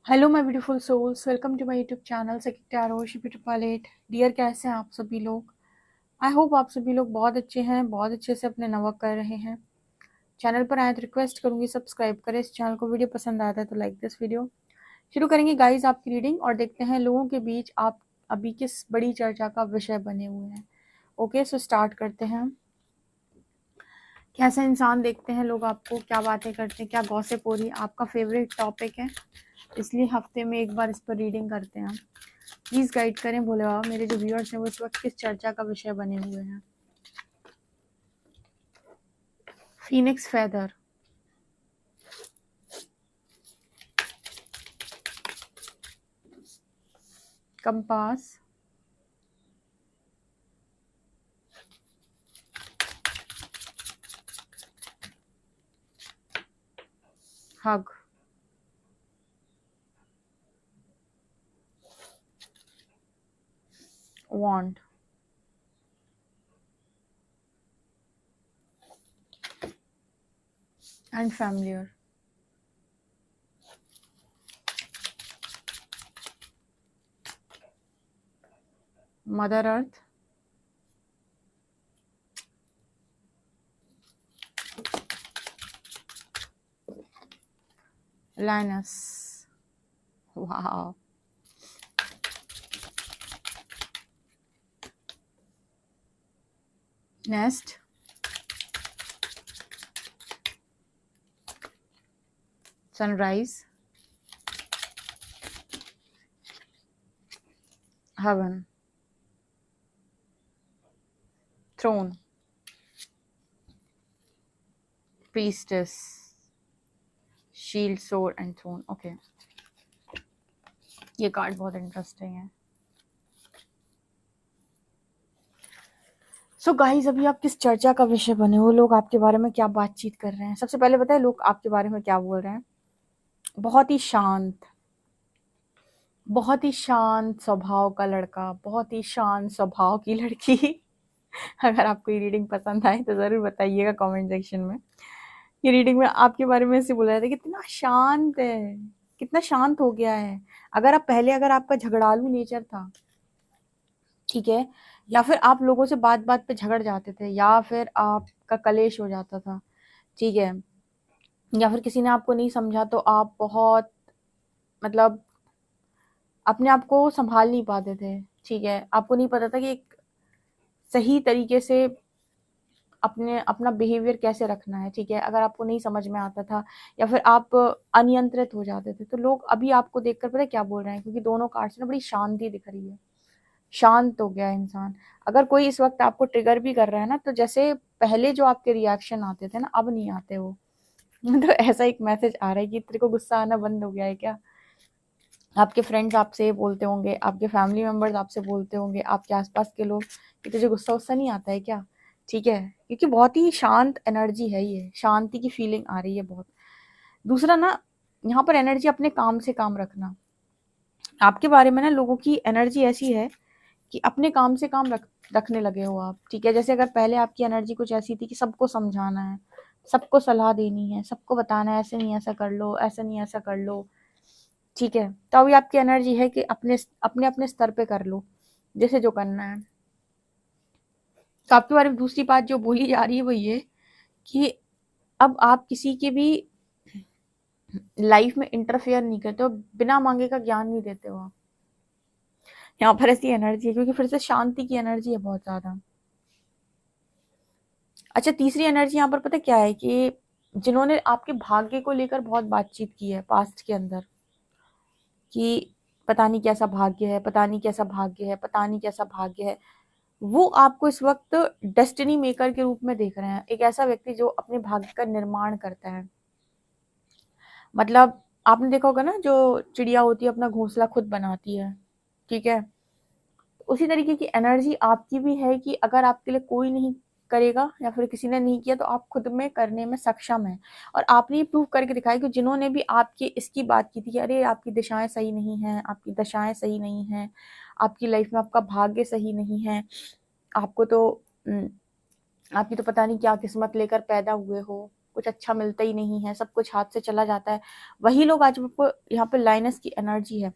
Hello my beautiful souls, welcome to my YouTube channel psychic tarot शिपिट palette. Dear, कैसे हैं आप सभी लोग? आई होप आप सभी लोग बहुत अच्छे हैं, बहुत अच्छे से अपने नवक कर रहे हैं। चैनल पर आए तो रिक्वेस्ट करूंगी सब्सक्राइब करें इस चैनल को। वीडियो पसंद आता है तो लाइक दिस वीडियो। शुरू करेंगे गाइज आपकी रीडिंग और देखते हैं लोगों के बीच आप अभी किस बड़ी चर्चा का विषय बने हुए हैं। ओके, सो स्टार्ट करते हैं। कैसा इंसान देखते हैं लोग आपको, क्या बातें करते हैं, क्या गॉसिप हो रही है, आपका फेवरेट टॉपिक है, इसलिए हफ्ते में एक बार इस पर रीडिंग करते हैं। प्लीज गाइड करें भोले बाबा, मेरे जो व्यूअर्स हैं वो इस वक्त किस चर्चा का विषय बने हुए हैं। Phoenix feather, compass, hug, wand, and familiar. Mother earth, lioness. वाह, nest, sunrise, heaven, throne, priestess, shield, sword and throne. Okay, ये कार्ड बहुत इंटरेस्टिंग है। सो गाइस, अभी आप किस चर्चा का विषय बने हो, लोग आपके बारे में क्या बातचीत कर रहे हैं। सबसे पहले बताए लोग आपके बारे में क्या बोल रहे हैं। बहुत ही शांत, बहुत ही शांत स्वभाव का लड़का, बहुत ही शांत स्वभाव की लड़की। अगर आपको ये रीडिंग पसंद आए तो ज़रूर बताइएगा कमेंट सेक्शन में। ये रीडिंग में आपके बारे में ऐसे बोला जाता है कितना शांत है, कितना शांत हो गया है। अगर आपका झगड़ालू नेचर था, ठीक है, या फिर आप लोगों से बात बात पे झगड़ जाते थे, या फिर आपका कलेश हो जाता था, ठीक है, या फिर किसी ने आपको नहीं समझा तो आप बहुत मतलब अपने आप को संभाल नहीं पाते थे, ठीक है, आपको नहीं पता था कि एक सही तरीके से अपना बिहेवियर कैसे रखना है, ठीक है, अगर आपको नहीं समझ में आता था या फिर आप अनियंत्रित हो जाते थे, तो लोग अभी आपको देखकर पता है क्या बोल रहे हैं, क्योंकि दोनों कार्ड से ना बड़ी शांति दिख रही है। शांत हो गया है इंसान। अगर कोई इस वक्त आपको ट्रिगर भी कर रहा है ना, तो जैसे पहले जो आपके रिएक्शन आते थे ना, अब नहीं आते वो। तो ऐसा एक मैसेज आ रहा है कि तेरे को गुस्सा आना बंद हो गया है क्या। आपके फ्रेंड्स आपसे बोलते होंगे, आपके फैमिली मेंबर्स आपसे बोलते होंगे, आपके आसपास के लोग कि तुझे गुस्सा गुस्सा नहीं आता है क्या, ठीक है, क्योंकि बहुत ही शांत एनर्जी है, ये शांति की फीलिंग आ रही है बहुत। दूसरा ना, यहाँ पर एनर्जी अपने काम से काम रखना। आपके बारे में ना लोगों की एनर्जी ऐसी है कि अपने काम से काम रखने लगे हो आप, ठीक है। जैसे अगर पहले आपकी एनर्जी कुछ ऐसी थी कि सबको समझाना है, सबको सलाह देनी है, सबको बताना है ऐसे नहीं ऐसा कर लो, ऐसा नहीं ऐसा कर लो, ठीक है, तो अभी आपकी एनर्जी है कि अपने अपने अपने स्तर पे कर लो जैसे जो करना है। तो आपके बारे में दूसरी बात जो बोली जा रही है वो ये कि अब आप किसी के भी लाइफ में इंटरफेयर नहीं करते हो, बिना मांगे का ज्ञान नहीं देते हो आप। यहाँ पर ऐसी एनर्जी है क्योंकि फिर से शांति की एनर्जी है बहुत ज्यादा। अच्छा, तीसरी एनर्जी यहाँ पर पता क्या है कि जिन्होंने आपके भाग्य को लेकर बहुत बातचीत की है पास्ट के अंदर कि पता नहीं कैसा भाग्य है, पता नहीं कैसा भाग्य है, पता नहीं कैसा भाग्य है, वो आपको इस वक्त डेस्टिनी मेकर के रूप में देख रहे हैं। एक ऐसा व्यक्ति जो अपने भाग्य का निर्माण करता है। मतलब आपने देखा होगा ना, जो चिड़िया होती है अपना घोंसला खुद बनाती है, ठीक है, उसी तरीके की एनर्जी आपकी भी है कि अगर आपके लिए कोई नहीं करेगा या फिर किसी ने नहीं किया तो आप खुद में करने में सक्षम है। और आपने ये प्रूव करके दिखाया कि जिन्होंने भी आपकी इसकी बात की थी कि अरे आपकी दिशाएं सही नहीं हैं, आपकी दशाएं सही नहीं हैं, आपकी लाइफ में आपका भाग्य सही नहीं है, आपको तो आपकी तो पता नहीं क्या किस्मत लेकर पैदा हुए हो, कुछ अच्छा मिलता ही नहीं है, सब कुछ हाथ से चला जाता है, वही लोग आज आपको यहाँ पे लाइनस की एनर्जी है।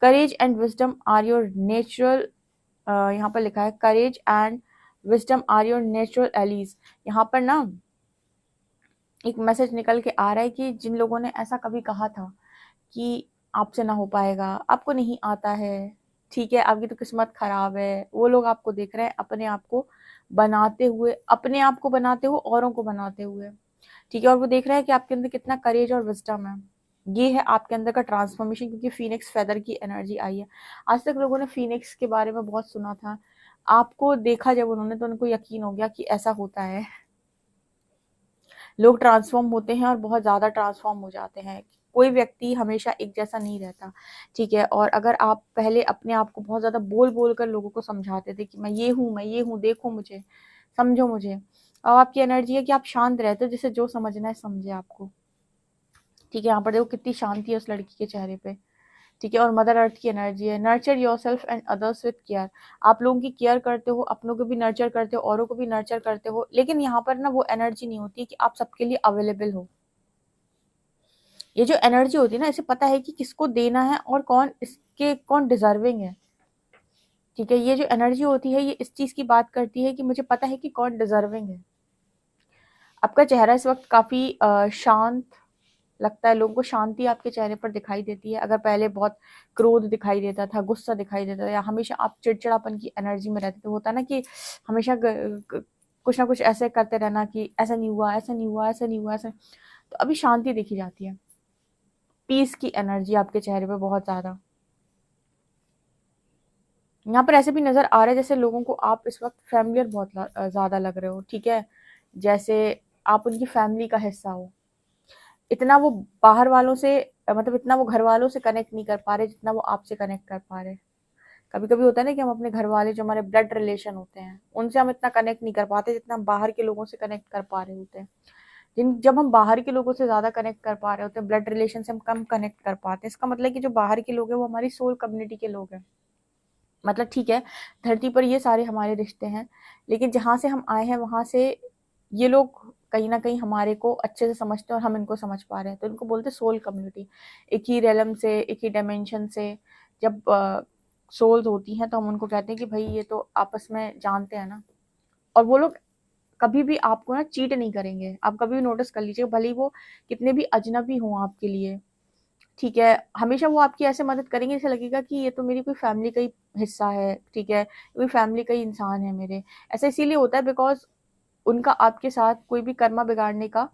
Courage and wisdom are your natural, यहाँ पर लिखा है courage and wisdom are your natural allies. यहाँ पर ना एक मैसेज निकल के आ रहा है कि जिन लोगों ने ऐसा कभी कहा था कि आपसे ना हो पाएगा, आपको नहीं आता है, ठीक है, आपकी तो किस्मत खराब है, वो लोग आपको देख रहे हैं अपने आप को बनाते हुए, अपने आप को बनाते हुए, औरों को बनाते हुए, ठीक है, और वो देख रहे हैं कि आपके अंदर कितना करेज और विजडम है। ये है आपके अंदर का ट्रांसफॉर्मेशन, क्योंकि फीनिक्स फेदर की एनर्जी आई है। आज तक लोगों ने फीनिक्स के बारे में बहुत सुना था, आपको देखा जब उन्होंने तो उनको यकीन हो गया कि ऐसा होता है। लोग ट्रांसफॉर्म होते हैं और बहुत ज़्यादा ट्रांसफॉर्म हो जाते हैं। कोई व्यक्ति हमेशा एक जैसा नहीं रहता, ठीक है। और अगर आप पहले अपने आप को बहुत ज़्यादा बोल बोल कर लोगों को समझाते थे कि मैं ये हूँ, मैं ये हूँ, देखो मुझे, समझो मुझे, अब आपकी एनर्जी है कि आप शांत रहते हो, जिसे जो समझना है समझे आपको, ठीक है। यहाँ पर देखो कितनी शांति है उस लड़की के चेहरे पे, ठीक है। और मदर अर्थ की एनर्जी है, nurture yourself and others with care. आप लोगों की केयर करते हो, अपनों को भी नर्चर करते हो, औरों को भी नर्चर करते हो, लेकिन यहाँ पर ना वो एनर्जी नहीं होती कि आप सबके लिए अवेलेबल हो। ये जो एनर्जी होती है ना, इसे पता है कि किसको देना है और कौन डिजर्विंग है, ठीक है। ये जो एनर्जी होती है ये इस चीज की बात करती है कि मुझे पता है कि कौन डिजर्विंग है। आपका चेहरा इस वक्त काफी शांत लगता है, लोगों को शांति आपके चेहरे पर दिखाई देती है। अगर पहले बहुत क्रोध दिखाई देता था, गुस्सा दिखाई देता था, या हमेशा आप चिड़चिड़ापन की एनर्जी में रहते थे, होता ना कि हमेशा कुछ ना कुछ ऐसे करते रहना कि ऐसा नहीं हुआ, ऐसा नहीं हुआ, ऐसा नहीं हुआ, ऐसा, तो अभी शांति देखी जाती है, पीस की एनर्जी आपके चेहरे पे बहुत ज्यादा। यहाँ पर ऐसे भी नजर आ रहा है जैसे लोगों को आप इस वक्त फैमिलियर बहुत ज्यादा लग रहे हो, ठीक है, जैसे आप उनकी फैमिली का हिस्सा हो। इतना वो बाहर वालों से, मतलब इतना वो घर वालों से कनेक्ट नहीं कर पा रहे जितना वो आपसे कनेक्ट कर पा रहे। कभी कभी होता है ना कि हम अपने घर वाले जो हमारे ब्लड रिलेशन होते हैं उनसे हम इतना कनेक्ट नहीं कर पाते जितना हम बाहर के लोगों से कनेक्ट कर पा रहे होते हैं। जब हम बाहर के लोगों से ज्यादा कनेक्ट कर पा रहे होते हैं, ब्लड रिलेशन से हम कम कनेक्ट कर पाते हैं, इसका मतलब कि जो बाहर के लोग हैं वो हमारी सोल कम्युनिटी के लोग हैं। मतलब ठीक है, धरती पर ये सारे हमारे रिश्ते हैं, लेकिन जहाँ से हम आए हैं वहां से ये लोग कहीं ना कहीं हमारे को अच्छे से समझते हैं और हम इनको समझ पा रहे हैं, तो इनको बोलते हैं सोल कम्युनिटी। एक ही रेलम से, एक ही डायमेंशन से जब सोल्स होती हैं तो हम उनको कहते हैं कि भाई ये तो आपस में जानते हैं ना। और वो लोग कभी भी आपको ना चीट नहीं करेंगे, आप कभी भी नोटिस कर लीजिए, भले ही वो कितने भी अजनबी हों आपके लिए, ठीक है, हमेशा वो आपकी ऐसे मदद करेंगे जैसे लगेगा कि ये तो मेरी कोई फैमिली का ही हिस्सा है, ठीक है, कोई फैमिली का ही इंसान है मेरे। ऐसा इसीलिए होता है बिकॉज उनका आपके साथ कोई भी कर्मा बिगाड़ने का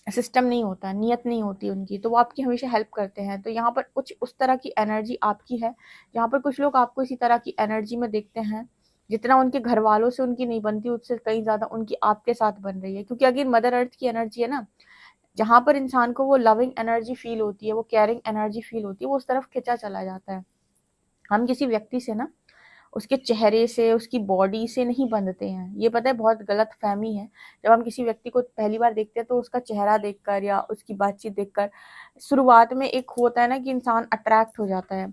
सिस्टम नहीं होता, नियत नहीं होती उनकी, तो वो आपकी हमेशा हेल्प करते हैं। तो यहाँ पर कुछ उस तरह की एनर्जी आपकी है, यहाँ पर कुछ लोग आपको इसी तरह की एनर्जी में देखते हैं, जितना उनके घर वालों से उनकी नहीं बनती उससे कहीं ज्यादा उनकी आपके साथ बन रही है। क्योंकि अगर मदर अर्थ की एनर्जी है ना, जहाँ पर इंसान को वो लविंग एनर्जी फील होती है, वो केयरिंग एनर्जी फील होती है, वो उस तरफ खिंचा चला जाता है। हम किसी व्यक्ति से ना उसके चेहरे से, उसकी बॉडी से नहीं बंधते हैं, ये पता है बहुत गलत फहमी है। जब हम किसी व्यक्ति को पहली बार देखते हैं तो उसका चेहरा देखकर या उसकी बातचीत देखकर शुरुआत में एक होता है ना कि इंसान अट्रैक्ट हो जाता है,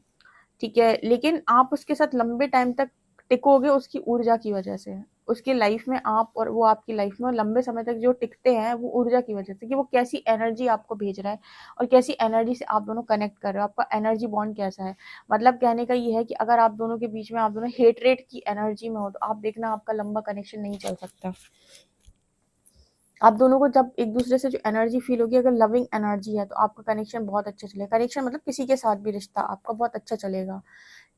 ठीक है, लेकिन आप उसके साथ लंबे टाइम तक टिकोगे उसकी ऊर्जा की वजह से। उसकी लाइफ में आप और वो आपकी लाइफ में, और लंबे समय तक जो टिकते हैं वो ऊर्जा की वजह से, कि वो कैसी एनर्जी आपको भेज रहा है और कैसी एनर्जी से आप दोनों कनेक्ट कर रहे हो, आपका एनर्जी बॉन्ड कैसा है। मतलब कहने का ये है कि अगर आप दोनों के बीच में, आप दोनों हेटरेट की एनर्जी में हो, तो आप देखना आपका लंबा कनेक्शन नहीं चल सकता। आप दोनों को जब एक दूसरे से जो एनर्जी फील होगी, अगर लविंग एनर्जी है, तो आपका कनेक्शन बहुत अच्छा चलेगा। कनेक्शन मतलब किसी के साथ भी रिश्ता आपका बहुत अच्छा चलेगा,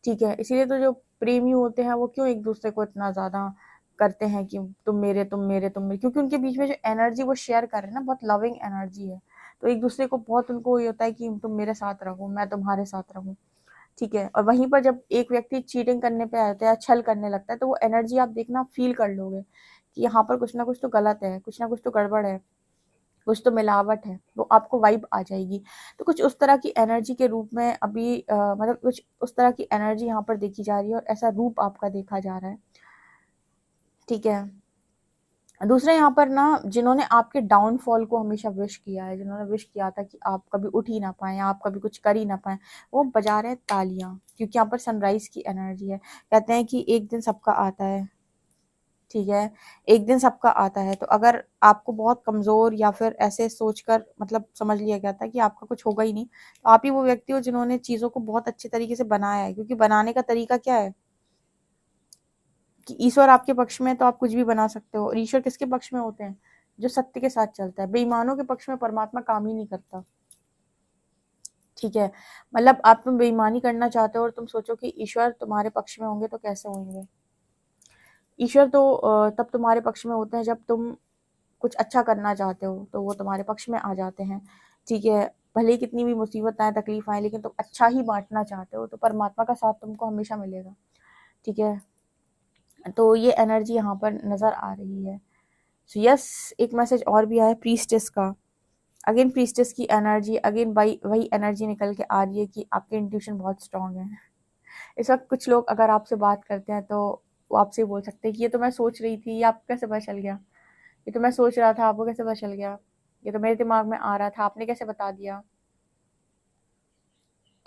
ठीक है। इसीलिए तो जो प्रेमी होते हैं वो क्यों एक दूसरे को इतना ज्यादा करते हैं कि तुम मेरे, तुम मेरे, तुम मेरे, क्योंकि उनके बीच में जो एनर्जी वो शेयर कर रहे हैं ना, बहुत लविंग एनर्जी है। तो एक दूसरे को बहुत, उनको ये होता है कि तुम मेरे साथ रहो, मैं तुम्हारे साथ रहूं, ठीक है। और वहीं पर जब एक व्यक्ति चीटिंग करने पे आता है या छल करने लगता है, तो वो एनर्जी आप देखना फील कर लोगे कि यहाँ पर कुछ ना कुछ तो गलत है, कुछ ना कुछ तो गड़बड़ है, कुछ तो मिलावट है, वो आपको वाइब आ जाएगी। तो कुछ उस तरह की एनर्जी के रूप में अभी मतलब कुछ उस तरह की एनर्जी यहाँ पर देखी जा रही है और ऐसा रूप आपका देखा जा रहा है, ठीक है। दूसरा यहाँ पर ना, जिन्होंने आपके डाउनफॉल को हमेशा विश किया है, जिन्होंने विश किया था कि आप कभी उठ ही ना पाए, आप कभी कुछ कर ही ना पाए, वो बजा रहे हैं तालियां, क्योंकि यहाँ पर सनराइज की एनर्जी है। कहते हैं कि एक दिन सबका आता है, ठीक है, एक दिन सबका आता है। तो अगर आपको बहुत कमज़ोर या फिर ऐसे सोचकर मतलब समझ लिया गया था कि आपका कुछ होगा ही नहीं, तो आप ही वो व्यक्ति हो जिन्होंने चीज़ों को बहुत अच्छे तरीके से बनाया है। क्योंकि बनाने का तरीका क्या है कि ईश्वर आपके पक्ष में है तो आप कुछ भी बना सकते हो। और ईश्वर किसके पक्ष में होते हैं? जो सत्य के साथ चलता है। बेईमानों के पक्ष में परमात्मा काम ही नहीं करता। ठीक है, मतलब आप तुम बेईमानी करना चाहते हो और तुम सोचो कि ईश्वर तुम्हारे पक्ष में होंगे तो कैसे होंगे? ईश्वर तो तब तुम्हारे पक्ष में होते हैं जब तुम कुछ अच्छा करना चाहते हो तो वो तुम्हारे पक्ष में आ जाते हैं। ठीक है, भले ही कितनी भी मुसीबत आए, तकलीफ आए, लेकिन तुम अच्छा ही बांटना चाहते हो तो परमात्मा का साथ तुमको हमेशा मिलेगा। ठीक है, तो ये एनर्जी यहाँ पर नज़र आ रही है। सो यस, एक मैसेज और भी आया प्रीस्टेस का। अगेन प्रीस्टेस की एनर्जी, अगेन वही एनर्जी निकल के आ रही है कि आपके इंट्यूशन बहुत स्ट्रांग है। इस वक्त कुछ लोग अगर आपसे बात करते हैं तो वो आपसे बोल सकते हैं कि ये तो मैं सोच रही थी, ये आपको कैसे पता चल गया? ये तो मैं सोच रहा था, आपको कैसे पता चल गया? ये तो मेरे दिमाग में आ रहा था, आपने कैसे बता दिया?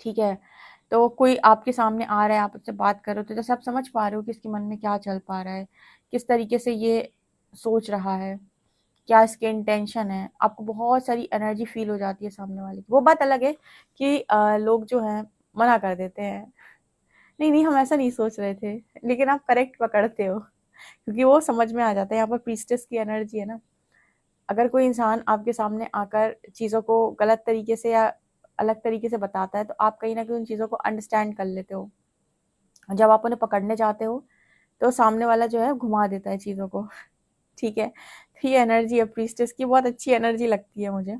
ठीक है, तो कोई आपके सामने आ रहा है, आप उससे बात कर रहे हो, तो जैसे आप समझ पा रहे हो कि इसके मन में क्या चल पा रहा है, किस तरीके से ये सोच रहा है, क्या इसके इंटेंशन है। आपको बहुत सारी एनर्जी फील हो जाती है सामने वाले की। वो बात अलग है कि लोग जो हैं मना कर देते हैं, नहीं नहीं हम ऐसा नहीं सोच रहे थे, लेकिन आप करेक्ट पकड़ते हो क्योंकि वो समझ में आ जाता है। यहाँ पर प्रीस्टेस की एनर्जी है ना। अगर कोई इंसान आपके सामने आकर चीज़ों को गलत तरीके से या अलग तरीके से बताता है तो आप कहीं ना कहीं उन चीज़ों को अंडरस्टैंड कर लेते हो। जब आप उन्हें पकड़ने जाते हो तो सामने वाला जो है घुमा देता है चीज़ों को। ठीक है, तो ये एनर्जी है प्रीस्टेस की, बहुत अच्छी एनर्जी लगती है मुझे।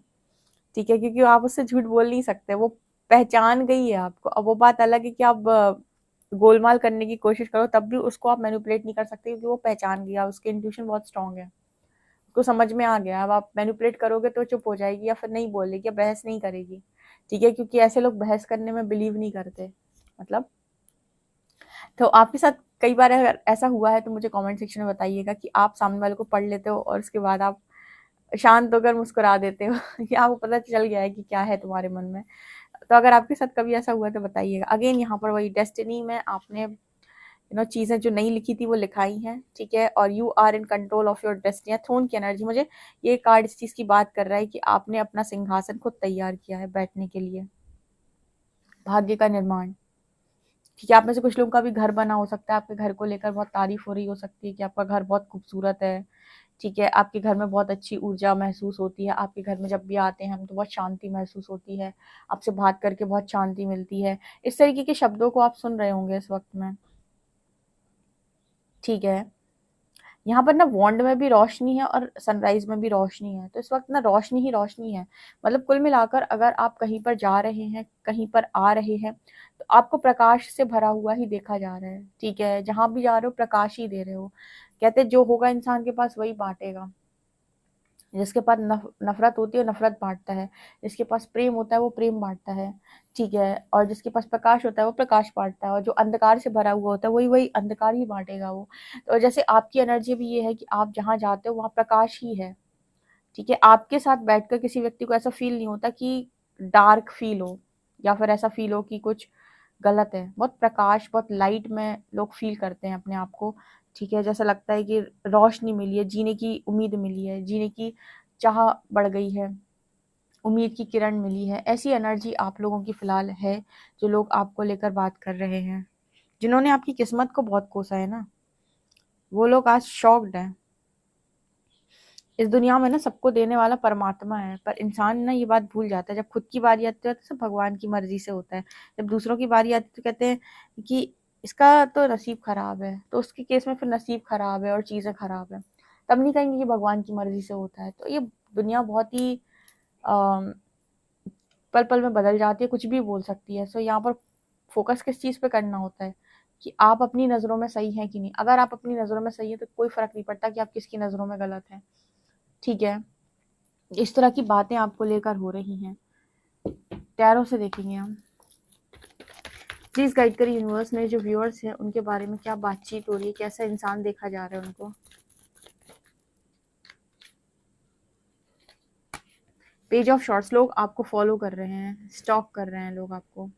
ठीक है, क्योंकि आप उससे झूठ बोल नहीं सकते, वो पहचान गई है आपको। अब वो बात अलग है कि आप गोलमाल करने की कोशिश करो तब भी उसको आप मैनिपुलेट नहीं कर सकते क्योंकि वो पहचान गया, उसके इंट्यूशन बहुत स्ट्रांग है, उसको समझ में आ गया। अब आप मैनिपुलेट करोगे तो चुप हो जाएगी या फिर नहीं बोलेगी या बहस नहीं करेगी। ठीक है, क्योंकि ऐसे लोग बहस करने में बिलीव नहीं करते। मतलब तो आपके साथ कई बार अगर ऐसा हुआ है तो मुझे कमेंट सेक्शन में बताइएगा कि आप सामने वाले को पढ़ लेते हो और उसके बाद आप शांत होकर मुस्कुरा देते हो कि आपको पता चल गया है कि क्या है तुम्हारे मन में। तो अगर आपके साथ कभी ऐसा हुआ तो बताइएगा। अगेन यहाँ पर वही डेस्टिनी में आपने चीज़ें जो नहीं लिखी थी वो लिखाई हैं। ठीक है, और you are in control of your destiny. Throne की एनर्जी, मुझे ये कार्ड इस चीज़ की बात कर रहा है कि आपने अपना सिंहासन खुद तैयार किया है बैठने के लिए। भाग्य का निर्माण। ठीक है, आप में से कुछ लोगों का भी घर बना हो सकता है, आपके घर को लेकर बहुत तारीफ हो रही हो सकती है कि आपका घर बहुत खूबसूरत है। ठीक है, आपके घर में बहुत अच्छी ऊर्जा महसूस होती है, आपके घर में जब भी आते हैं हम तो बहुत शांति महसूस होती है, आपसे बात करके बहुत शांति मिलती है। इस तरीके के शब्दों को आप सुन रहे होंगे इस वक्त में। ठीक है, यहाँ पर ना वॉन्ड में भी रोशनी है और सनराइज में भी रोशनी है, तो इस वक्त ना रोशनी ही रोशनी है। मतलब कुल मिलाकर अगर आप कहीं पर जा रहे हैं, कहीं पर आ रहे हैं, तो आपको प्रकाश से भरा हुआ ही देखा जा रहा है। ठीक है, जहां भी जा रहे हो प्रकाश ही दे रहे हो। कहते जो होगा इंसान के पास वही बांटेगा। जिसके पास नफरत होती है वो नफरत बांटता है, जिसके पास प्रेम होता है वो प्रेम बांटता है। ठीक है, और जिसके पास प्रकाश होता है वो प्रकाश बांटता है, और जो अंधकार से भरा हुआ होता है वही वही अंधकार ही बांटेगा वो। तो जैसे आपकी एनर्जी भी ये है कि आप जहाँ जाते हो वहाँ प्रकाश ही है। ठीक है, आपके साथ बैठकर किसी व्यक्ति को ऐसा फील नहीं होता कि डार्क फील हो या फिर ऐसा फील हो कि कुछ गलत है। बहुत प्रकाश, बहुत लाइट में लोग फील करते हैं अपने आप को। ठीक है, जैसा लगता है कि रोशनी मिली है, जीने की उम्मीद मिली है, जीने की चाह बढ़ गई है, उम्मीद की किरण मिली है। ऐसी एनर्जी आप लोगों की फ़िलहाल है, जो लोग आपको लेकर बात कर रहे हैं। जिन्होंने आपकी किस्मत को बहुत कोसा है ना, वो लोग आज शॉक्ड हैं। इस दुनिया में ना सबको देने वाला परमात्मा है, पर इंसान ना ये बात भूल जाता है। जब खुद की बारी आती है तो सब भगवान की मर्ज़ी से होता है। जब दूसरों की बारी आती है तो कहते हैं कि इसका तो नसीब ख़राब है, तो उसके केस में फिर नसीब ख़राब है और चीज़ें ख़राब हैं। तब नहीं कहेंगे कि भगवान की मर्ज़ी से होता है। तो ये दुनिया बहुत ही अ, पल-पल में बदल जाती है, कुछ भी बोल सकती है। सो यहाँ पर फ़ोकस किस चीज़ पे करना होता है कि आप अपनी नज़रों में सही हैं कि नहीं। अगर आप अपनी नज़रों में सही हैं तो कोई फ़र्क नहीं पड़ता कि आप किसकी नज़रों में गलत हैं। ठीक है? इस तरह की बातें आपको लेकर हो रही हैं। टैरो से देखेंगे हम। प्लीज़ गाइड करिए यूनिवर्स, मेरे जो व्यूअर्स हैं उनके बारे में क्या बातचीत हो रही है, कैसा इंसान देखा जा रहा है उनको। पेज ऑफ शॉर्ट्स, लोग आपको फॉलो कर रहे हैं, स्टॉक कर रहे हैं लोग आपको।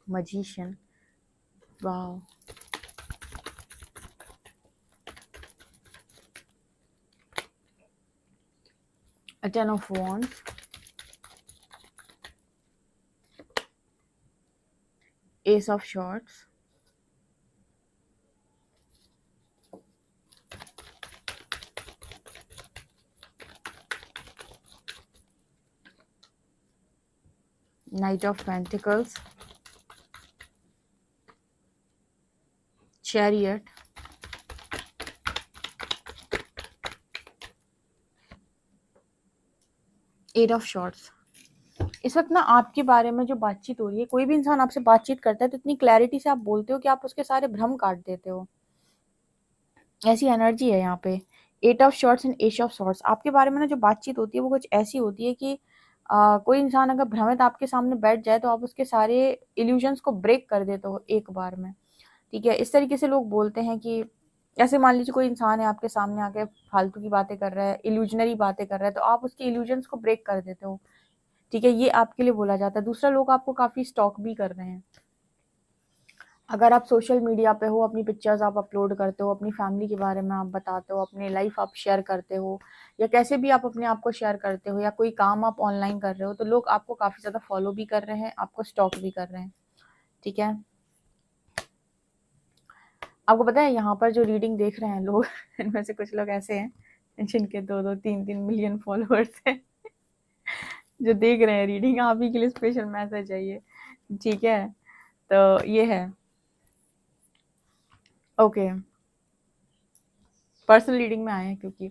मजीशियन, wow, Ten of Wands, Ace of Swords, Knight of Pentacles, Chariot, Eight of Swords। इस वक्त ना आपके बारे में जो बातचीत हो रही है, कोई भी इंसान आपसे बातचीत करता है तो इतनी क्लैरिटी से आप बोलते हो कि आप उसके सारे भ्रम काट देते हो। ऐसी एनर्जी है यहाँ पे। Eight of swords and ace of swords, आपके बारे में ना जो बातचीत होती है वो कुछ ऐसी होती है कि कोई इंसान अगर भ्रमित आपके सामने बैठ जाए तो आप उसके सारे इल्यूजन्स को ब्रेक कर देते हो एक बार में। ठीक है, इस तरीके से लोग बोलते हैं कि ऐसे मान लीजिए कोई इंसान है आपके सामने आके फालतू की बातें कर रहा है, इल्यूजनरी बातें कर रहा है, तो आप उसके इल्यूजन्स को ब्रेक कर देते हो। ठीक है, ये आपके लिए बोला जाता है। दूसरा, लोग आपको काफी स्टॉक भी कर रहे हैं। अगर आप सोशल मीडिया पे हो, अपनी पिक्चर्स आप अपलोड करते हो, अपनी फैमिली के बारे में आप बताते हो, अपनी लाइफ आप शेयर करते हो, या कैसे भी आप अपने आप को शेयर करते हो, या कोई काम आप ऑनलाइन कर रहे हो, तो लोग आपको काफ़ी ज़्यादा फॉलो भी कर रहे हैं, आपको स्टॉक भी कर रहे हैं। ठीक है, आपको पता है यहाँ पर जो रीडिंग देख रहे हैं लोग इनमें से कुछ लोग ऐसे हैं जिनके 2-2, 3-3 मिलियन फॉलोअर्स हैं जो देख रहे हैं रीडिंग। आप ही के लिए स्पेशल मैसेज है ये। ठीक है, तो ये है। ओके, पर्सनल रीडिंग में आए हैं क्योंकि,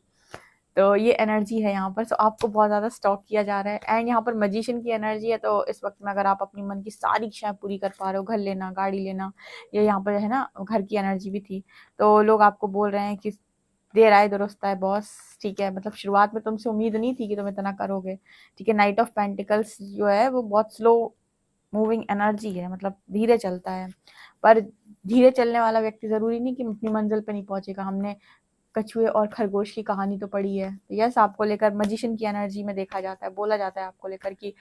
तो ये एनर्जी है यहाँ पर। सो आपको बहुत ज़्यादा स्टॉक किया जा रहा है। एंड यहाँ पर मजिशियन की एनर्जी है। तो इस वक्त में अगर आप अपनी मन की सारी इच्छाएं पूरी कर पा रहे हो, घर लेना, गाड़ी लेना, ये यहाँ पर है ना, घर की एनर्जी भी थी, तो लोग आपको बोल रहे हैं कि देर आए दुरुस्त आए बॉस। ठीक है, मतलब शुरुआत में तुमसे उम्मीद नहीं थी कि तुम इतना करोगे। ठीक है, नाइट ऑफ पेंटिकल्स जो है वो बहुत स्लो मूविंग एनर्जी है, मतलब धीरे चलता है। पर धीरे चलने वाला व्यक्ति जरूरी नहीं कि अपनी मंजिल पे नहीं पहुंचेगा। हमने कछुए और खरगोश की कहानी तो पढ़ी है। तो यस, आपको लेकर मजिशियन की एनर्जी में देखा जाता है, बोला जाता है आपको लेकर कि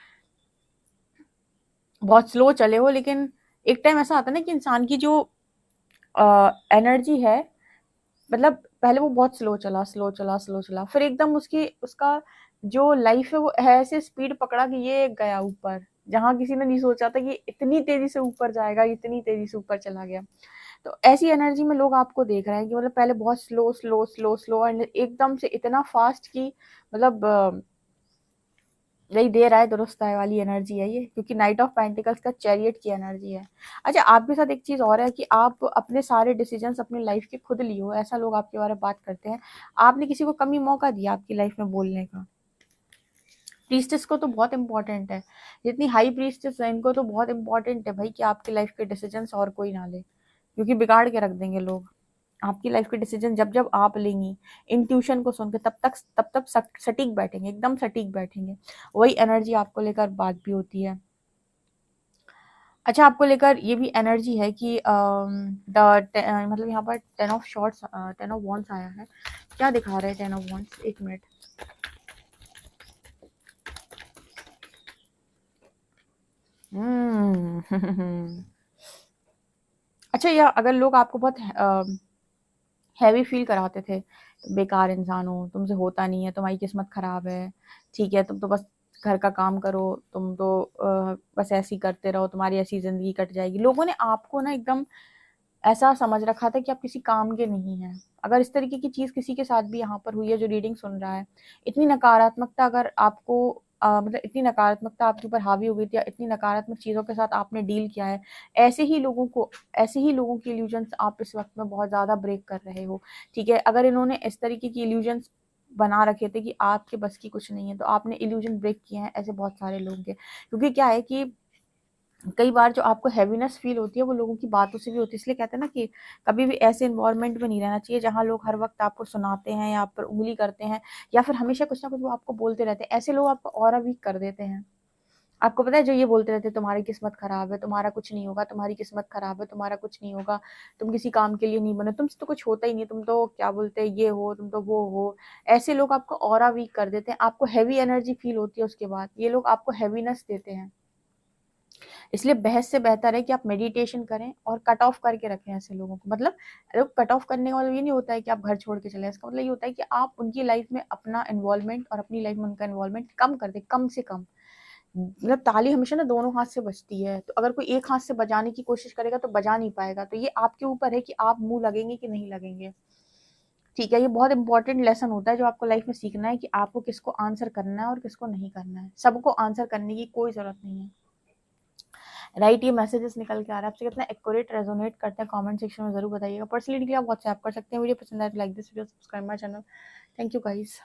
बहुत स्लो चले हो, लेकिन एक टाइम ऐसा आता है ना कि इंसान की जो एनर्जी है, मतलब पहले वो बहुत स्लो चला, स्लो चला, स्लो चला, फिर एकदम उसका जो लाइफ है वो ऐसे स्पीड पकड़ा कि ये गया ऊपर, जहां किसी ने नहीं सोचा था कि इतनी तेजी से ऊपर जाएगा, इतनी तेजी से ऊपर चला गया। तो ऐसी एनर्जी में लोग आपको देख रहे हैं कि मतलब पहले बहुत slow slow slow slow and एकदम से इतना फास्ट कि मतलब यही देर आए दुरुस्त आए वाली एनर्जी है ये, क्योंकि नाइट ऑफ पेंटिकल्स का चैरियट की एनर्जी है। अच्छा, आपके साथ एक चीज और है कि आप अपने सारे डिसीजंस अपनी लाइफ के खुद लिए हो, ऐसा लोग आपके बारे में बात करते हैं। आपने किसी को कमी मौका दिया आपकी लाइफ में बोलने का। प्रीस्टेस को तो बहुत इंपॉर्टेंट है, जितनी हाई प्रीस्टेस है इनको तो बहुत इंपॉर्टेंट है भाई कि आपकी लाइफ के डिसीजंस और कोई ना ले, क्योंकि बिगाड़ के रख देंगे लोग आपकी लाइफ के डिसीजन। जब जब आप लेंगी इंट्यूशन को सुन के, तब तक सटीक बैठेंगे, एकदम सटीक बैठेंगे। वही एनर्जी आपको लेकर बात भी होती है। अच्छा, आपको लेकर ये भी एनर्जी है कि मतलब यहाँ पर ten of shorts, ten of wands आया है। क्या दिखा रहे हैं टेन ऑफ वॉन्ड्स, एक मिनट। अच्छा, या अगर लोग आपको बहुत हैवी फील कराते थे, बेकार इंसान हो, तुमसे होता नहीं है, तुम्हारी किस्मत खराब है, ठीक है, तुम तो बस घर का काम करो, तुम तो बस ऐसे ही करते रहो, तुम्हारी ऐसी जिंदगी कट जाएगी। लोगों ने आपको ना एकदम ऐसा समझ रखा था कि आप किसी काम के नहीं हैं। अगर इस तरीके की चीज किसी के साथ भी यहाँ पर हुई है जो रीडिंग सुन रहा है, इतनी नकारात्मकता अगर आपको मतलब इतनी नकारात्मकता आपके ऊपर हावी हो गई थी, या इतनी नकारात्मक चीजों के साथ आपने डील किया है, ऐसे ही लोगों की इल्यूजन्स आप इस वक्त में बहुत ज्यादा ब्रेक कर रहे हो। ठीक है, अगर इन्होंने इस तरीके की इल्यूजन्स बना रखे थे कि आपके बस की कुछ नहीं है, तो आपने इल्यूजन ब्रेक किए हैं। ऐसे बहुत सारे लोग हैं, क्योंकि क्या है कि कई बार जो आपको हैवीनेस फील होती है वो लोगों की बातों से भी होती है। इसलिए कहते हैं ना कि कभी भी ऐसे इन्वायरमेंट में नहीं रहना चाहिए जहाँ लोग हर वक्त आपको सुनाते हैं या आप पर उंगली करते हैं, या फिर हमेशा कुछ ना कुछ वो आपको बोलते रहते हैं। ऐसे लोग आपको और वीक कर देते हैं। आपको पता है, जो ये बोलते रहते हैं तुम्हारी किस्मत खराब है, तुम्हारा कुछ नहीं होगा, तुम्हारी किस्मत खराब है, तुम्हारा कुछ नहीं होगा, तुम किसी काम के लिए नहीं बने, तुमसे तो कुछ होता ही नहीं, तुम तो क्या बोलते हैं ये हो, तुम तो वो हो। ऐसे लोग आपको और वीक कर देते हैं, आपको हैवी एनर्जी फील होती है। उसके बाद ये लोग आपको हैवीनेस देते हैं। इसलिए बहस से बेहतर है कि आप मेडिटेशन करें और कट ऑफ करके रखें ऐसे लोगों को। मतलब लोग कट ऑफ करने का मतलब ये नहीं होता है कि आप घर छोड़ के चले, इसका मतलब ये होता है कि आप उनकी लाइफ में अपना इन्वॉल्वमेंट और अपनी लाइफ में उनका इन्वॉल्वमेंट कम कर दें, कम से कम। मतलब ताली हमेशा ना दोनों हाथ से बजती है, तो अगर कोई एक हाथ से बजाने की कोशिश करेगा तो बजा नहीं पाएगा। तो ये आपके ऊपर है कि आप मुंह लगेंगे कि नहीं लगेंगे। ठीक है, ये बहुत इंपॉर्टेंट लेसन होता है जो आपको लाइफ में सीखना है कि आपको किसको आंसर करना है और किसको नहीं करना है। सबको आंसर करने की कोई जरूरत नहीं है। राइट, ये मैसेजेस निकल के आ रहा है। आपसे कितना एक्यूरेट रेजोनेट करते हैं कमेंट सेक्शन में जरूर बताइएगा। पर्सनली आप व्हाट्सएप कर सकते हैं। वीडियो पसंद आए तो like this video, subscribe my channel. Thank you guys.